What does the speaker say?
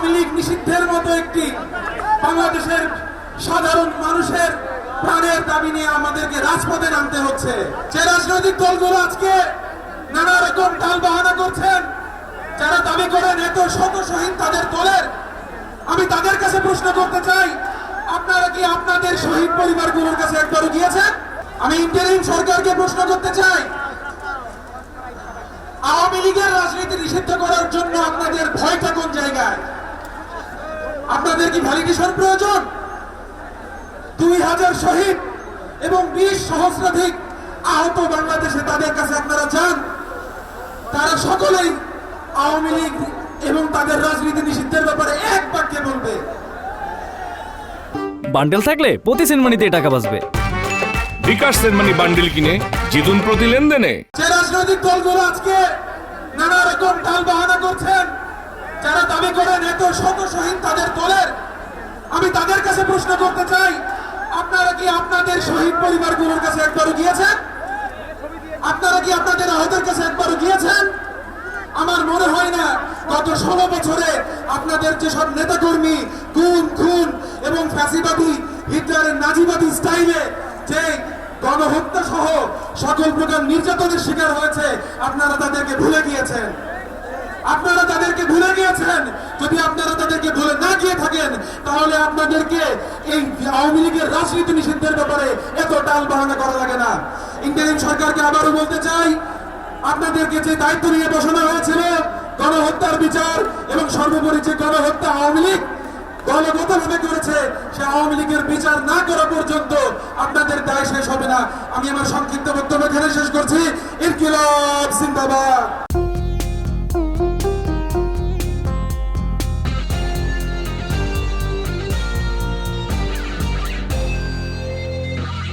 আওয়ামী লীগ নিষিদ্ধের মতো একটি বাংলাদেশের সাধারণ মানুষের প্রাণের দাবি নিয়ে আমাদেরকে রাজপথে নামতে হচ্ছে। যে রাজনৈতিক দলগুলো আজকে নানা রকম টাল বাহানা করছেন, যারা দাবি করেন এত শত শহীদ তাদের দলের, আমি তাদের কাছে প্রশ্ন করতে চাই, আপনারা কি আপনাদের শহীদ পরিবারগুলোর কাছে একবারও গিয়েছেন? আমি ইন্টারিম সরকারকে প্রশ্ন করতে চাই, আওয়ামী লীগের রাজনীতি নিষিদ্ধ করার জন্য আপনাদের ভয়টা কোন জায়গায়? আপনাদের কি ভ্যালিডেশন প্রয়োজন? 2000 শহীদ এবং 20 সহস্রাধিক আহত বাংলাদেশে, তাদের কাছে আপনারা যান, তারা সকলেই আওয়ামী লীগ এবং তাদের রাজনীতি নিষিদ্ধের ব্যাপারে এক বাক্যে বলবে। বান্ডেল থাকলে প্রতি সেনমানিতে টাকা বাঁচবে। বিকাশ সেনমানি বান্ডেল কিনে জিতুন প্রতি লেনদেনে। যে রাজনৈতিক দলগুলো আজকে নানা রকম টাল বাহানা করছেন, যারা দাবি করেন এত শত শহীদ তাদের দলের, আমি তাদের কাছে প্রশ্ন করতে চাই, আপনারা কি আপনাদের শহীদ পরিবারগুলোর কাছে একবারও গিয়েছেন? আপনারা কি আপনাদের আহতের কাছে একবারও গিয়েছেন? আমার মনে হয় না গত 16 বছরে আপনাদের যেসব নেতাকর্মী গুম, খুন এবং ফ্যাসিবাদী হিটলারের নাজিবাদী স্টাইলে যে গণহত্যা সহ সকল প্রকার নির্যাতনের শিকার হয়েছে, আপনারা তাদেরকে ভুলে গিয়েছেন। আপনারা তাদেরকে ভুলে গিয়েছেন। যদি আপনারা তাদেরকে ভুলে না গিয়ে থাকেন, তাহলে আপনাদেরকে এই আওয়ামী লীগের রাজনীতি নিষিদ্ধের ব্যাপারে এত টাল বাহানা করা লাগে না। ইন্টারিম সরকারকে আবারও বলতে চাই, আপনাদেরকে যে দায়িত্ব নিয়ে বসানো হয়েছিল গণহত্যার বিচার এবং সর্বোপরি যে গণহত্যা আওয়ামী লীগ দলগতভাবে করেছে, সে আওয়ামী লীগের বিচার না করা পর্যন্ত আপনাদের দায় শেষ হবে না। আমি আমার সংক্ষিপ্ত বক্তব্য এখানে শেষ করছি। ইনকিলাব জিন্দাবাদ।